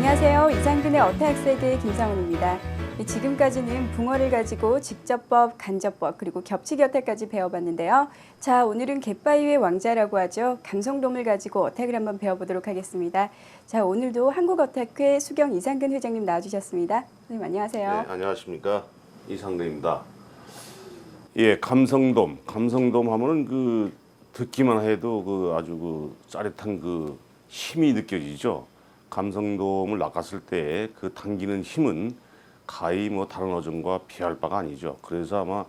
안녕하세요. 이상근의 어학세계 김상훈입니다. 지금까지는 붕어를 가지고 직접법, 간접법, 그리고 겹치기 어택까지 배워봤는데요. 자, 오늘은 갯바위의 왕자라고 하죠. 감성돔을 가지고 어택을 한번 배워보도록 하겠습니다. 자, 오늘도 한국어택회 수경 이상근 회장님 나와주셨습니다. 선생님 안녕하세요. 네, 안녕하십니까. 이상근입니다. 예, 감성돔. 감성돔 하면은 듣기만 해도 아주 짜릿한 힘이 느껴지죠. 감성돔을 낚았을 때 당기는 힘은 가히 다른 어종과 비할 바가 아니죠. 그래서 아마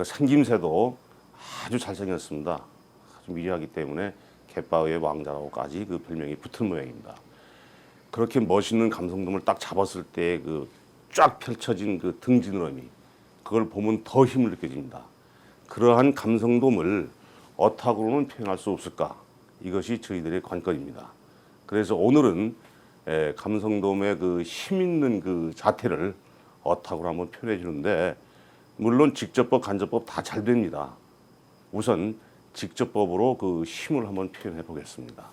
생김새도 아주 잘생겼습니다. 아주 미려하기 때문에 갯바위의 왕자라고까지 별명이 붙은 모양입니다. 그렇게 멋있는 감성돔을 딱 잡았을 때 쫙 펼쳐진 등지느러미, 그걸 보면 더 힘을 느껴집니다. 그러한 감성돔을 어탁으로는 표현할 수 없을까? 이것이 저희들의 관건입니다. 그래서 오늘은 감성돔의 힘 있는 자태를 어탁으로 한번 표현해 주는데, 물론 직접법, 간접법 다 잘 됩니다. 우선 직접법으로 힘을 한번 표현해 보겠습니다.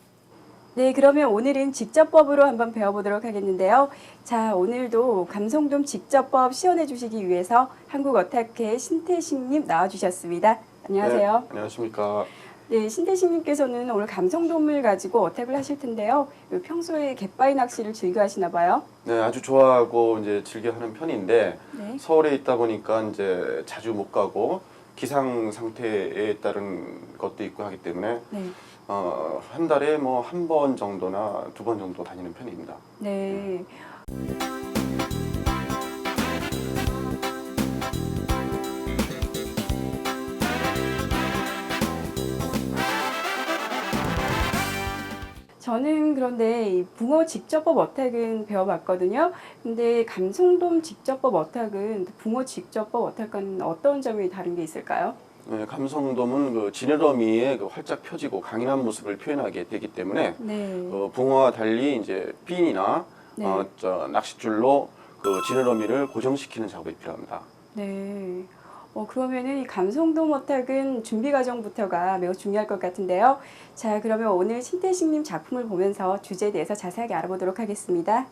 네, 그러면 오늘은 직접법으로 한번 배워보도록 하겠는데요. 자, 오늘도 감성돔 직접법 시연해 주시기 위해서 한국어탁회 신태식님 나와주셨습니다. 안녕하세요. 네, 안녕하십니까. 네, 신태식님께서는 오늘 감성돔을 가지고 어택을 하실 텐데요. 평소에 갯바위 낚시를 즐겨 하시나 봐요. 네, 아주 좋아하고 이제 즐겨 하는 편인데, 네. 서울에 있다 보니까 이제 자주 못 가고 기상 상태에 따른 것도 있고 하기 때문에 네. 한 달에 한 번 정도나 두 번 정도 다니는 편입니다. 네. 저는 그런데 이 붕어 직접법 어택은 배워봤거든요. 근데 감성돔 직접법 어택은 붕어 직접법 어택과는 어떤 점이 다른 게 있을까요? 네, 감성돔은 지느러미에 활짝 펴지고 강인한 모습을 표현하게 되기 때문에 네. 붕어와 달리 이제 핀이나 네. 낚싯줄로 지느러미를 고정시키는 작업이 필요합니다. 네. 그러면은 이 감성돔 어택은 준비 과정부터가 매우 중요할 것 같은데요. 자, 그러면 오늘 신태식님 작품을 보면서 주제에 대해서 자세하게 알아보도록 하겠습니다.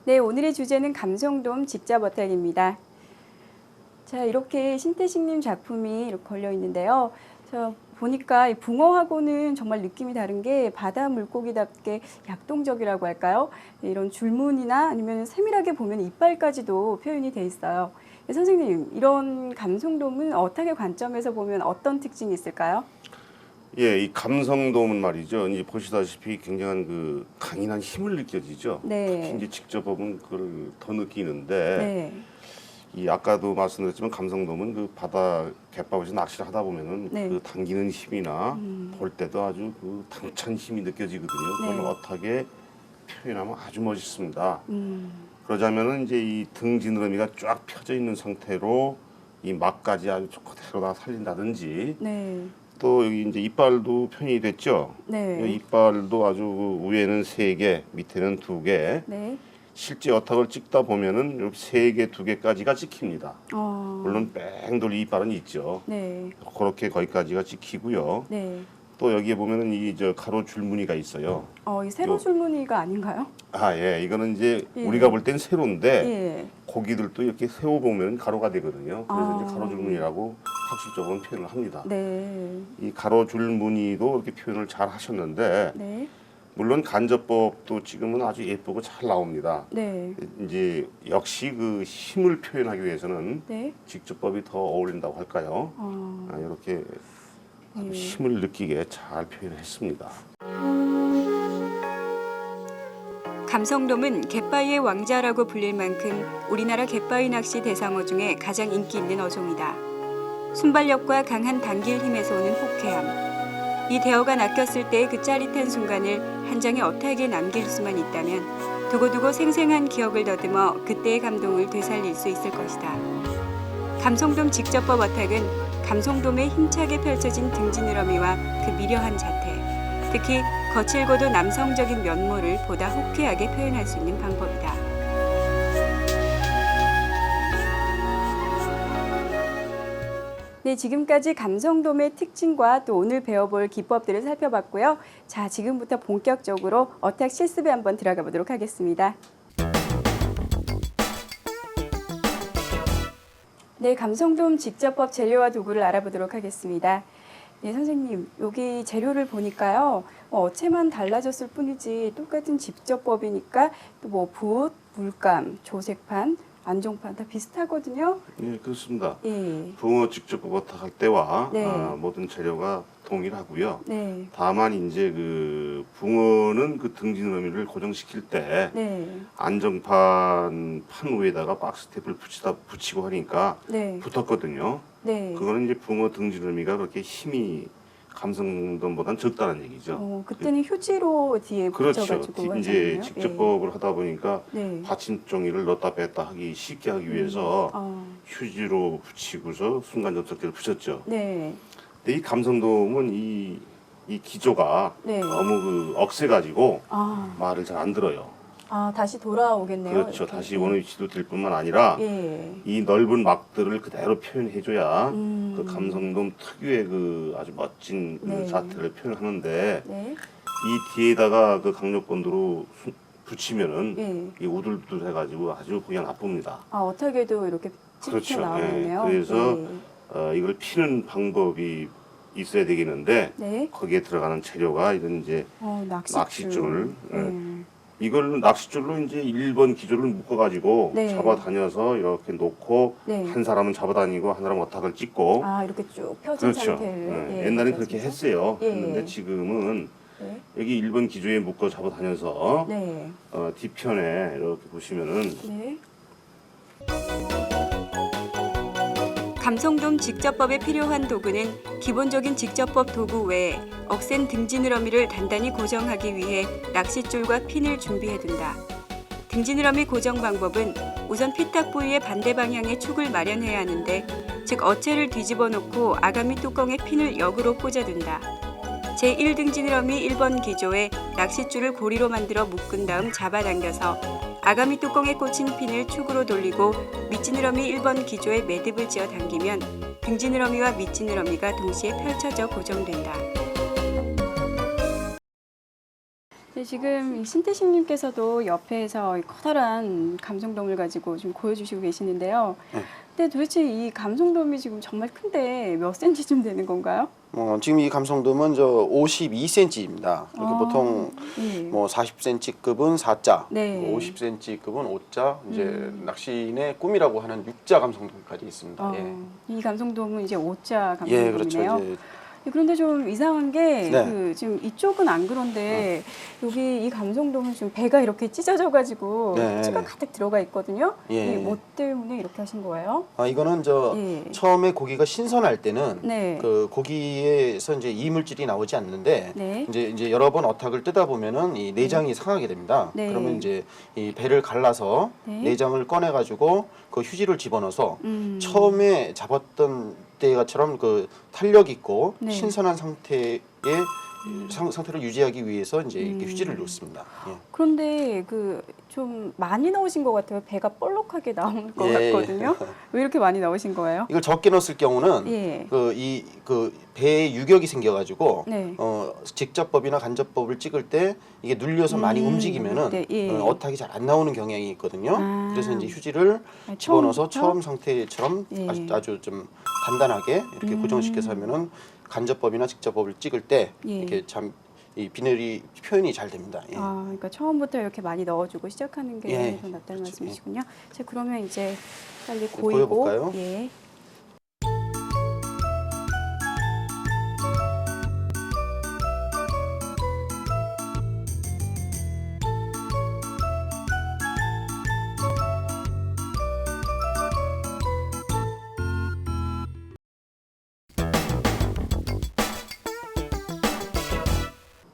네, 오늘의 주제는 감성돔 직접 어택입니다. 자, 이렇게 신태식님 작품이 이렇게 걸려 있는데요. 보니까 이 붕어하고는 정말 느낌이 다른 게 바다 물고기답게 약동적이라고 할까요? 이런 줄무늬나 아니면 세밀하게 보면 이빨까지도 표현이 돼 있어요. 선생님, 이런 감성돔은 어택의 관점에서 보면 어떤 특징이 있을까요? 예, 이 감성돔은 말이죠. 이제 보시다시피 굉장한 강인한 힘을 느껴지죠. 네. 특히 이제 직접법은 그걸 더 느끼는데, 네. 이 아까도 말씀드렸지만 감성돔은 바다 갯바위에서 낚시를 하다 보면은 네. 당기는 힘이나 볼 때도 아주 당찬 힘이 느껴지거든요. 그걸 네. 어떻게 표현하면 아주 멋있습니다. 그러자면은 이제 이 등 지느러미가 쫙 펴져 있는 상태로 이 막까지 아주 그대로 다 살린다든지, 네. 또 여기 이제 이빨도 표현이 됐죠. 네. 이 이빨도 아주 위에는 3개, 밑에는 2개. 네. 실제 어탁을 찍다 보면은 이렇게 3개, 2개까지가 찍힙니다. 물론 뺑 돌리 이빨은 있죠. 네. 그렇게 거기까지가 찍히고요. 네. 또 여기에 보면은 가로 줄무늬가 있어요. 이 세로 줄무늬가 아닌가요? 아, 예. 이거는 이제 예. 우리가 볼 땐 세로인데, 예. 고기들도 이렇게 세워 보면 가로가 되거든요. 그래서 이제 아. 가로 줄무늬라고 학술적으로는 표현을 합니다. 네. 이 가로 줄무늬도 이렇게 표현을 잘 하셨는데, 네. 물론 간접법도 지금은 아주 예쁘고 잘 나옵니다. 네. 이제 역시 힘을 표현하기 위해서는 네. 직접법이 더 어울린다고 할까요? 이렇게 아주 힘을 느끼게 잘 표현했습니다. 감성돔은 갯바위의 왕자라고 불릴 만큼 우리나라 갯바위 낚시 대상어 중에 가장 인기 있는 어종이다. 순발력과 강한 당길 힘에서 오는 호쾌함. 이 대어가 낚였을 때의 그 짜릿한 순간을 한 장의 어탁에 남길 수만 있다면 두고두고 생생한 기억을 더듬어 그때의 감동을 되살릴 수 있을 것이다. 감성돔 직접법 어탁은 감성돔의 힘차게 펼쳐진 등지느러미와 그 미려한 자태, 특히 거칠고도 남성적인 면모를 보다 호쾌하게 표현할 수 있는 방법이다. 네, 지금까지 감성돔의 특징과 또 오늘 배워볼 기법들을 살펴봤고요. 자, 지금부터 본격적으로 어탁 실습에 한번 들어가 보도록 하겠습니다. 네, 감성돔 직접법 재료와 도구를 알아보도록 하겠습니다. 네, 선생님, 여기 재료를 보니까요. 어체만 달라졌을 뿐이지 똑같은 직접법이니까 또 뭐 붓, 물감, 조색판, 안종판 다 비슷하거든요. 예, 그렇습니다. 예. 붕어 직접 어탁할 때와 네. 모든 재료가 동일하고요. 네. 다만 이제 그 붕어는 그 등지느러미를 고정시킬 때 네. 안정판 판 위에다가 박스 테이프를 붙이고 하니까 네. 붙었거든요. 네. 그거는 이제 붕어 등지느러미가 그렇게 힘이 감성돔보다는 적다는 얘기죠. 그때는 휴지로 뒤에 그렇죠. 붙여가지고 이제 하잖아요. 직접법을 하다 보니까 네. 받침 종이를 넣었다 뺐다 하기 쉽게 하기 위해서 휴지로 붙이고서 순간 접착제를 붙였죠. 네. 근데 이 감성돔은 이 기조가 네. 너무 그 억세가지고 아, 말을 잘 안 들어요. 다시 돌아오겠네요. 그렇죠. 이렇게. 다시 원의 위치도 될 뿐만 아니라 예. 이 넓은 막들을 그대로 표현해줘야 그 음. 감성돔 특유의 그 아주 멋진 그 네. 자태를 표현하는데 네. 이 뒤에다가 그 강력본드로 붙이면은 예. 이 우둘우둘 해가지고 아주 그냥 나쁩니다. 어떻게도 이렇게 찍혀 그렇죠. 나오겠네요. 예. 그래서 예. 이걸 피는 방법이 있어야 되겠는데 네. 거기에 들어가는 재료가 이런 이제 낚싯줄. 예. 이걸 낚싯줄로 이제 1번 기조를 묶어가지고 네. 잡아다녀서 이렇게 놓고 네. 한 사람은 잡아다니고 한 사람은 어탁을 찍고 이렇게 쭉 펴진 그렇죠. 상태를. 예. 예. 옛날엔 그렇게 했어요. 예. 그런데 지금은 네. 여기 1번 기조에 묶어 잡아다녀서 네. 뒤편에 이렇게 보시면은 네. 감성돔 직접법에 필요한 도구는 기본적인 직접법 도구 외에 억센 등지느러미를 단단히 고정하기 위해 낚싯줄과 핀을 준비해둔다. 등지느러미 고정 방법은 우선 피탁 부위의 반대 방향의 축을 마련해야 하는데, 즉 어체를 뒤집어 놓고 아가미 뚜껑에 핀을 역으로 꽂아둔다. 제1등지느러미 1번 기조에 낚싯줄을 고리로 만들어 묶은 다음 잡아당겨서 아가미 뚜껑에 꽂힌 핀을 축으로 돌리고 밑지느러미 1번 기조에 매듭을 지어 당기면 등지느러미와 밑지느러미가 동시에 펼쳐져 고정된다. 네, 지금 신태식님께서도 옆에서 커다란 감성돔을 가지고 좀 보여주시고 계시는데요. 근데 도대체 이 감성돔이 지금 정말 큰데 몇 센치쯤 되는 건가요? 지금 이 감성돔은 52cm입니다. 그러니까 보통 예. 40cm급은 4자, 네. 50cm급은 5자, 이제 낚시인의 꿈이라고 하는 6자 감성돔까지 있습니다. 예. 이 감성돔은 이제 5자 예, 감성돔이네요. 그렇죠. 이제 그런데 좀 이상한 게 네. 지금 이쪽은 안 그런데 여기 이 감성돔은 좀 배가 이렇게 찢어져 가지고 네. 찌가 가득 들어가 있거든요. 예. 이게 뭐 때문에 이렇게 하신 거예요? 이거는 예. 처음에 고기가 신선할 때는 네. 그 고기에서 이제 이물질이 나오지 않는데 네. 이제 여러 번 어탁을 뜨다 보면은 이 내장이 상하게 됩니다. 네. 그러면 이제 이 배를 갈라서 네. 내장을 꺼내 가지고 그 휴지를 집어넣어서 처음에 잡았던 때처럼 그 탄력 있고 네. 신선한 상태의 상태를 유지하기 위해서 이제 이렇게 휴지를 놓습니다. 예. 그런데 좀 많이 넣으신 것 같아요. 배가 볼록하게 나온 것 예, 같거든요. 왜 이렇게 많이 넣으신 거예요? 이걸 적게 넣었을 경우는 예. 그 배에 유격이 생겨가지고 네. 직접법이나 간접법을 찍을 때 이게 눌려서 많이 움직이면은 네, 예. 어탁이 잘 안 나오는 경향이 있거든요. 그래서 이제 휴지를 아, 집어넣어서 처음부터? 처음 상태처럼 예. 아주 좀 단단하게 이렇게 고정시켜서 하면은 간접법이나 직접법을 찍을 때 예. 이렇게 참 이 비늘이 표현이 잘 됩니다. 예. 그러니까 처음부터 이렇게 많이 넣어주고 시작하는 게 예, 더 낫다는 그렇죠. 말씀이시군요. 자, 그러면 이제 빨리 고이고, 보여볼까요? 예.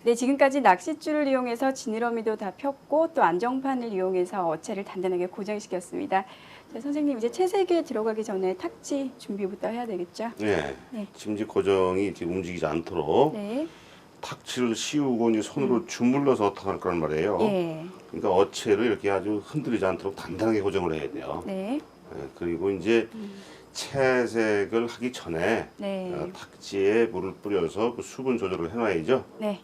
네, 지금까지 낚싯줄을 이용해서 지느러미도 다 폈고 또 안정판을 이용해서 어체를 단단하게 고정시켰습니다. 자, 선생님 이제 채색에 들어가기 전에 탁지 준비부터 해야 되겠죠? 네. 네. 짐짓 고정이 이렇게 움직이지 않도록 네. 탁치를 씌우고 이제 손으로 주물러서 어떡할 거란 말이에요. 예. 그러니까 어체를 이렇게 아주 흔들리지 않도록 단단하게 고정을 해야 돼요. 네. 네, 그리고 이제 채색을 하기 전에 네. 탁지에 물을 뿌려서 그 수분 조절을 해놔야죠. 네.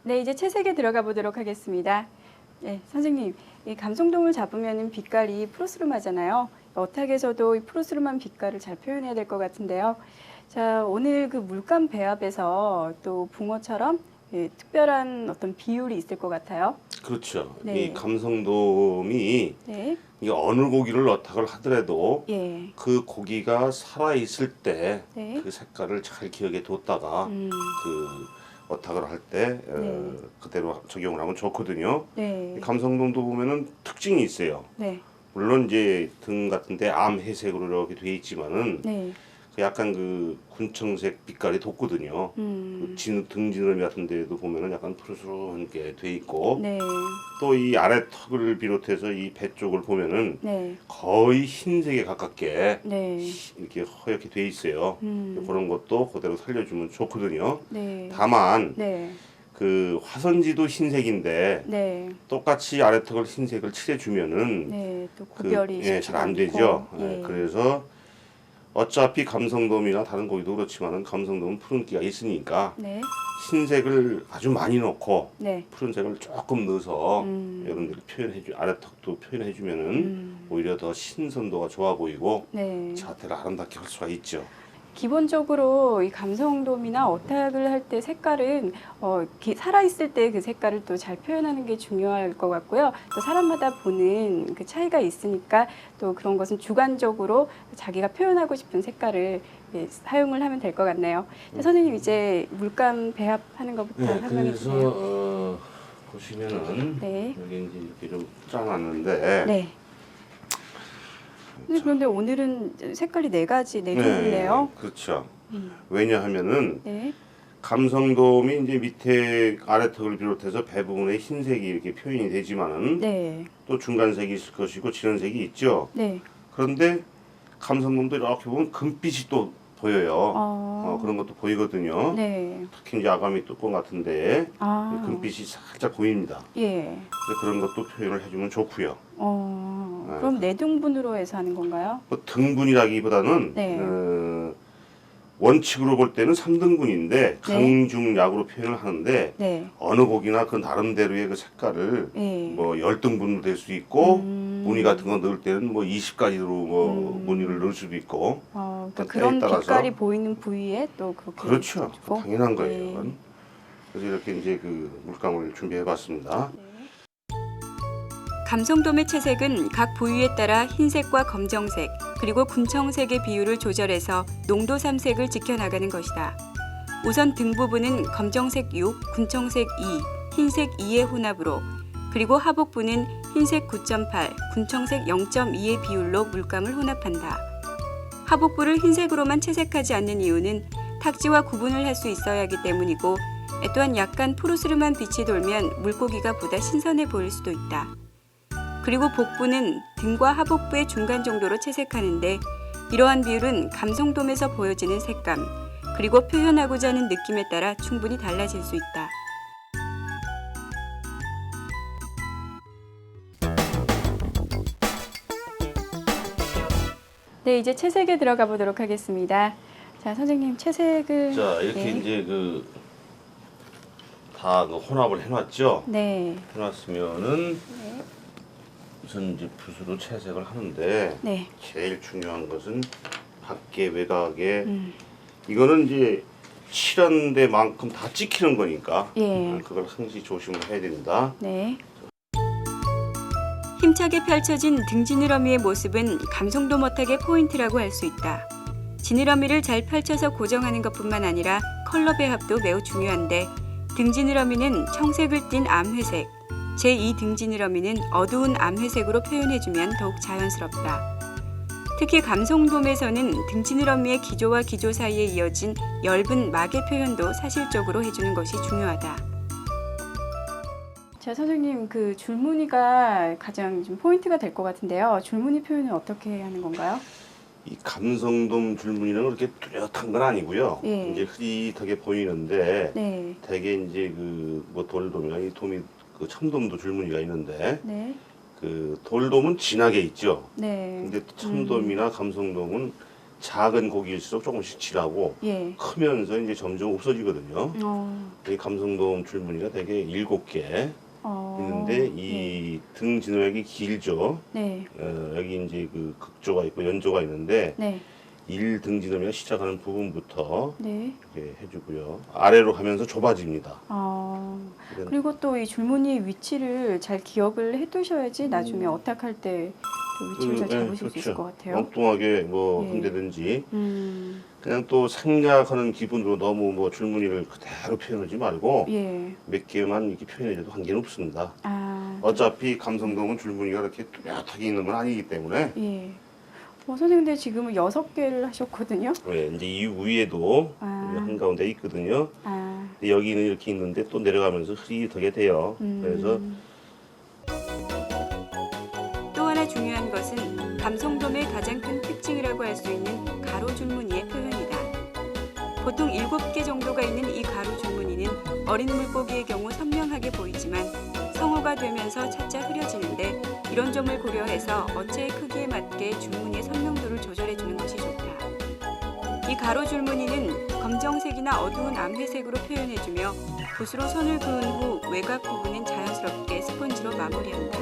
네, 이제 채색에 들어가 보도록 하겠습니다. 네, 선생님, 이 감성돔을 잡으면 빛깔이 푸르스름하잖아요. 어탁에서도 이 푸르스름한 빛깔을 잘 표현해야 될 것 같은데요. 자, 오늘 그 물감 배합에서 또 붕어처럼 예, 특별한 어떤 비율이 있을 것 같아요. 그렇죠. 네. 이 감성돔이 네, 이게 어느 고기를 어탁을 하더라도 예, 그 고기가 살아 있을 때 그 네, 색깔을 잘 기억에 뒀다가 그 어탁을 할 때 네. 그대로 적용을 하면 좋거든요. 네, 이 감성돔도 보면은 특징이 있어요. 네, 물론 이제 등 같은데 암 회색으로 이렇게 돼 있지만은 네, 그 약간 그 군청색 빛깔이 돋거든요. 그 등지느러미 같은 데도 보면은 약간 푸르스름한 게 돼 있고 네, 또 이 아래 턱을 비롯해서 이 배 쪽을 보면은 네, 거의 흰색에 가깝게 네, 이렇게 허옇게 돼 있어요. 음. 그런 것도 그대로 살려주면 좋거든요. 네, 다만 네, 그 화선지도 흰색인데 네, 똑같이 아래 턱을 흰색을 칠해주면은 네, 또 구별이 잘 쉽지가 안 않고, 되죠. 예. 그래서 어차피 감성돔이나 다른 고기도 그렇지만은 감성돔은 푸른기가 있으니까 네, 흰색을 아주 많이 넣고 네, 푸른색을 조금 넣어서 음. 이런 데를 표현해주 아래 턱도 표현해주면은 오히려 더 신선도가 좋아 보이고 네. 자태를 아름답게 할 수가 있죠. 기본적으로 이 감성돔이나 어탁을 할 때 색깔은 살아있을 때 그 색깔을 또 잘 표현하는 게 중요할 것 같고요. 또 사람마다 보는 그 차이가 있으니까 또 그런 것은 주관적으로 자기가 표현하고 싶은 색깔을 예, 사용을 하면 될 것 같네요. 자, 선생님 이제 물감 배합하는 것부터 설명해 그래서 주세요. 보시면은 네. 여기 이제 이렇게 좀 짜놨는데 네. 근데 그런데 오늘은 색깔이 네 종류네요. 그렇죠. 왜냐하면은 네. 감성돔이 이제 밑에 아래 턱을 비롯해서 배 부분에 흰색이 이렇게 표현이 되지만은 네. 또 중간색이 있을 것이고 진한색이 있죠. 네. 그런데 감성돔도 이렇게 보면 금빛이 또 보여요. 그런 것도 보이거든요. 네. 특히 이제 아가미 뚜껑 같은데 아. 금빛이 살짝 보입니다. 예. 그래서 그런 것도 표현을 해주면 좋고요. 그럼 네 등분으로 해서 하는 건가요? 뭐 등분이라기보다는 네. 원칙으로 볼 때는 3등분인데 강중약으로 표현을 하는데 네. 어느 곡이나 그 나름대로의 그 색깔을 예. 뭐 10등분으로 될 수 있고 무늬 같은 거 넣을 때는 뭐 20가지로 뭐 무늬를 넣을 수도 있고 그러니까 때에 그런 따라서. 빛깔이 보이는 부위에 또 그렇게 그렇죠. 해주고. 당연한 거예요. 네. 그건. 그래서 이렇게 이제 그 물감을 준비해 봤습니다. 감성돔의 채색은 각 부위에 따라 흰색과 검정색 그리고 군청색의 비율을 조절해서 농도 3색을 지켜나가는 것이다. 우선 등 부분은 검정색 6, 군청색 2, 흰색 2의 혼합으로 그리고 하복부는 흰색 9.8, 군청색 0.2의 비율로 물감을 혼합한다. 하복부를 흰색으로만 채색하지 않는 이유는 탁지와 구분을 할 수 있어야 하기 때문이고 또한 약간 푸르스름한 빛이 돌면 물고기가 보다 신선해 보일 수도 있다. 그리고 복부는 등과 하복부의 중간 정도로 채색하는데 이러한 비율은 감성돔에서 보여지는 색감 그리고 표현하고자 하는 느낌에 따라 충분히 달라질 수 있다. 네, 이제 채색에 들어가 보도록 하겠습니다. 자, 선생님 채색을 자 이렇게 네. 이제 다 혼합을 해놨죠. 네. 해놨으면은 네. 우선 이제 붓으로 채색을 하는데 네. 제일 중요한 것은 밖에 외곽에 음. 이거는 이제 칠한 데만큼 다 찍히는 거니까 예. 그걸 항시 조심을 해야 됩니다. 네. 힘차게 펼쳐진 등 지느러미의 모습은 감성돔 어탁의 포인트라고 할 수 있다. 지느러미를 잘 펼쳐서 고정하는 것뿐만 아니라 컬러 배합도 매우 중요한데 등 지느러미는 청색을 띤 암회색, 제2 등 지느러미는 어두운 암회색으로 표현해주면 더욱 자연스럽다. 특히 감성돔에서는 등지느러미의 기조와 기조 사이에 이어진 엷은 막의 표현도 사실적으로 해주는 것이 중요하다. 자, 선생님, 그 줄무늬가 가장 좀 포인트가 될 것 같은데요. 줄무늬 표현은 어떻게 하는 건가요? 이 감성돔 줄무늬는 그렇게 뚜렷한 건 아니고요. 예. 이제 흐릿하게 보이는데 네, 대개 이제 그 뭐 돌돔이나 이 돔이 그 참돔도 줄무늬가 있는데 네, 그 돌돔은 진하게 있죠. 네. 근데 참돔이나 감성돔은 작은 고기일수록 조금씩 진하고 예. 크면서 이제 점점 없어지거든요. 어, 이 감성돔 줄무늬가 대개 7개 있는데 이 등 진액이 길죠. 네, 여기 이제 그 극조가 있고 연조가 있는데 네, 1등 진액이 시작하는 부분부터 네. 이렇게 해주고요. 아래로 가면서 좁아집니다. 이건 그리고 또 이 줄무늬의 위치를 잘 기억을 해두셔야지 나중에 어탁할 때 또 위치를 잘 잡으실 수 있을 것 같아요. 엉뚱하게 뭐 예. 한다든지 음, 그냥 또 생략하는 기분으로 너무 뭐 줄무늬를 그대로 표현하지 말고 예. 몇 개만 이렇게 표현해도 관계는 없습니다. 아, 어차피 감성돔은 줄무늬가 이렇게 뚜렷하게 있는 건 아니기 때문에 예. 선생님, 근데 지금은 6개를 하셨거든요. 이제 이 위에도 아. 한가운데 있거든요. 아, 근데 여기는 이렇게 있는데 또 내려가면서 흐릿하게 돼요. 그래서 또 하나 중요한 것은 감성돔의 가장 큰 특징이라고 할 수 있는 가로 줄무늬의 표현이다. 보통 7개 정도가 있는 이 가로 줄무늬는 어린 물고기의 경우 선명하게 보이지만 성어가 되면서 차차 흐려지는데 이런 점을 고려해서 어체의 크기에 맞게 줄무늬의 선명도를 조절해주는 것이 좋다. 이 가로 줄무늬는 검정색이나 어두운 암회색으로 표현해주며 붓으로 선을 그은 후 외곽 부분은 자연스럽게 스펀지로 마무리한다.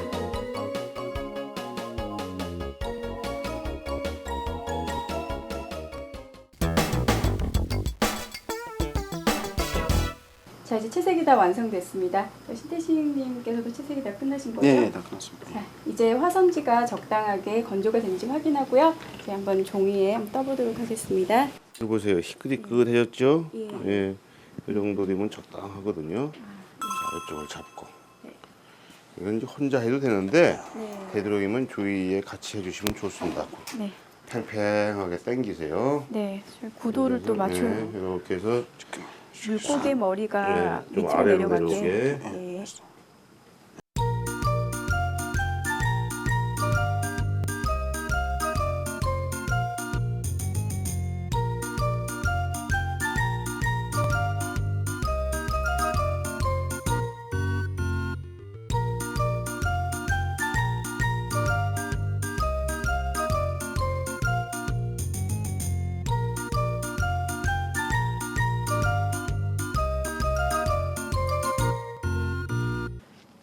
자, 이제 채색이 다 완성됐습니다. 신태식님께서도 채색이 다 끝나신 거죠? 네, 다 끝났습니다. 자, 이제 화성지가 적당하게 건조가 되는지 확인하고요. 이제 한번 종이에 한번 떠보도록 하겠습니다. 여기 보세요. 희끗희끗해졌죠? 예. 예. 이 정도 되면 적당하거든요. 자, 이쪽을 잡고. 네. 이건 이제 혼자 해도 되는데 네. 되도록이면 주위에 같이 해주시면 좋습니다. 네. 팽팽하게 당기세요. 네. 저희 구도를 또 맞추고 네, 이렇게 해서 물고기 머리가 네, 좀 밑으로 아래로 내려가게. 내려오게. 네.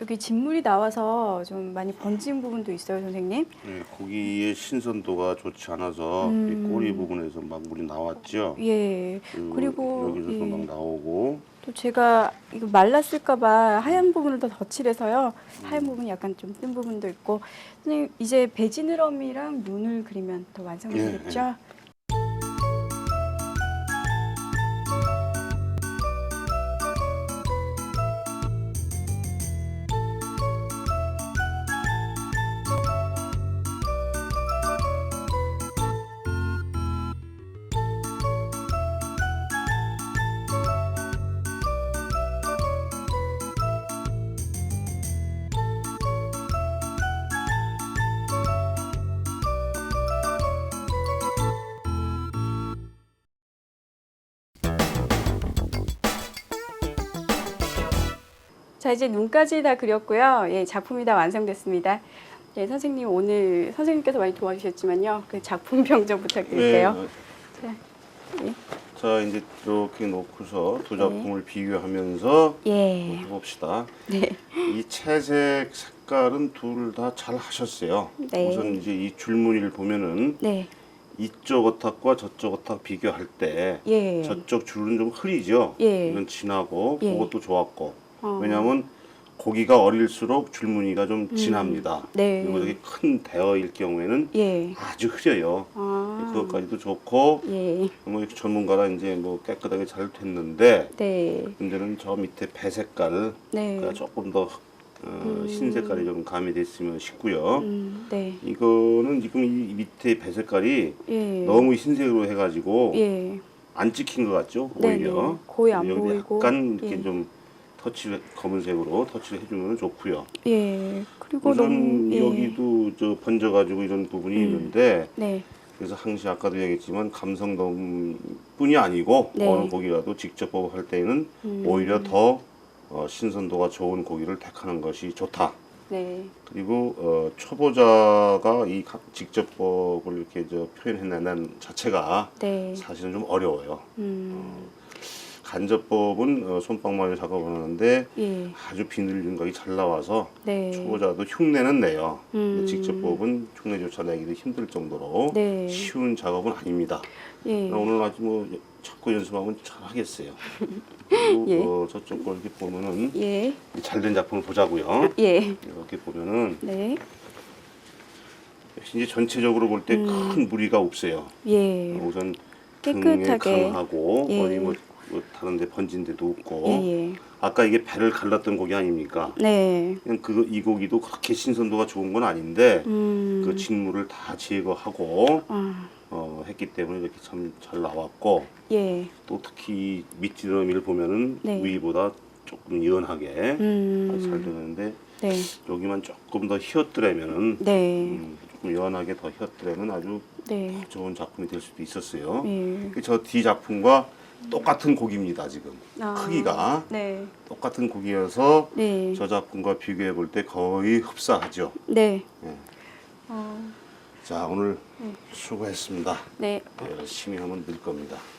여기 진물이 나와서 좀 많이 번진 부분도 있어요, 선생님. 네, 고기의 신선도가 좋지 않아서 이 꼬리 부분에서 막 물이 나왔죠. 예. 그리고 여기서도 막 나오고 또 제가 이거 말랐을까봐 하얀 부분을 더 덧칠해서요. 하얀 부분 약간 좀 뜬 부분도 있고. 선생님 이제 배지느러미랑 눈을 그리면 더 완성되겠죠? 자, 이제 눈까지 다 그렸고요. 예, 작품이 다 완성됐습니다. 예, 선생님 오늘 선생님께서 많이 도와주셨지만요. 그 작품평 좀 부탁드릴게요. 네. 자, 예. 자 이제 이렇게 놓고서 두 작품을 비교하면서 예. 해봅시다. 네. 이 채색 색깔은 둘 다 잘 하셨어요. 네. 우선 이제 이 줄무늬를 보면은 네. 이쪽 어탁과 저쪽 어탁 비교할 때 예. 저쪽 줄은 좀 흐리죠. 예. 이건 진하고 예. 그것도 좋았고 어. 왜냐하면 고기가 어릴수록 줄무늬가 좀 진합니다. 네. 그리고 이렇게 큰 대어일 경우에는 예. 아주 흐려요. 아. 그것까지도 좋고 예. 뭐 이렇게 전문가라 이제 뭐 깨끗하게 잘 됐는데 네. 문제는 저 밑에 배 색깔 네. 가 조금 더 흰 색깔이 좀 가미됐으면 싶고요. 네. 이거는 지금 이 밑에 배 색깔이 예. 너무 흰색으로 해가지고 예. 안 찍힌 것 같죠? 네네. 오히려 거의 안 여기 보이고. 약간 이렇게 예. 좀 터치를 검은색으로 터치를 해주면 좋고요. 예. 그리고 우선 너무 예. 여기도 저 번져가지고 이런 부분이 있는데 네. 그래서 항시 아까도 얘기했지만 감성돔뿐이 아니고 네. 어느 고기라도 직접 뽑을 때는 오히려 더 신선도가 좋은 고기를 택하는 것이 좋다. 네. 그리고 초보자가 이 직접 법을 이렇게 저 표현해내는 자체가 네. 사실은 좀 어려워요. 음. 간접법은 손방망이로 작업하는데 예. 아주 비늘 윤곽이 잘 나와서 네. 초보자도 흉내는 내요. 근데 음. 직접법은 흉내조차 내기도 힘들 정도로 네. 쉬운 작업은 아닙니다. 예. 오늘 아주 뭐 자꾸 연습하면 잘 하겠어요. 그리고 예. 저쪽 거 이렇게 보면은 예. 잘된 작품을 보자고요. 예. 이렇게 보면은 네. 이제 전체적으로 볼 때 음. 큰 무리가 없어요. 예. 우선 깨끗하게. 등에 강하고 예. 어디 뭐 다른데 번진 데도 없고 예. 아까 이게 배를 갈랐던 고기 아닙니까? 네. 그냥 이 고기도 그렇게 신선도가 좋은 건 아닌데 그 진물을 다 제거하고 아. 했기 때문에 이렇게 참 잘 나왔고 예. 또 특히 밑지느러미를 보면은 네. 위보다 조금 연하게 잘 되는데 네. 여기만 조금 더 휘었더라면은 네. 조금 연하게 더 휘었더라면 아주 네. 좋은 작품이 될 수도 있었어요. 예. 저 D 작품과 똑같은 고기입니다. 지금 아. 크기가 네. 똑같은 고기여서 네. 저 작품과 비교해 볼 때 거의 흡사하죠. 네. 예. 어. 자 오늘 수고했습니다. 네. 열심히 하면 늘 겁니다.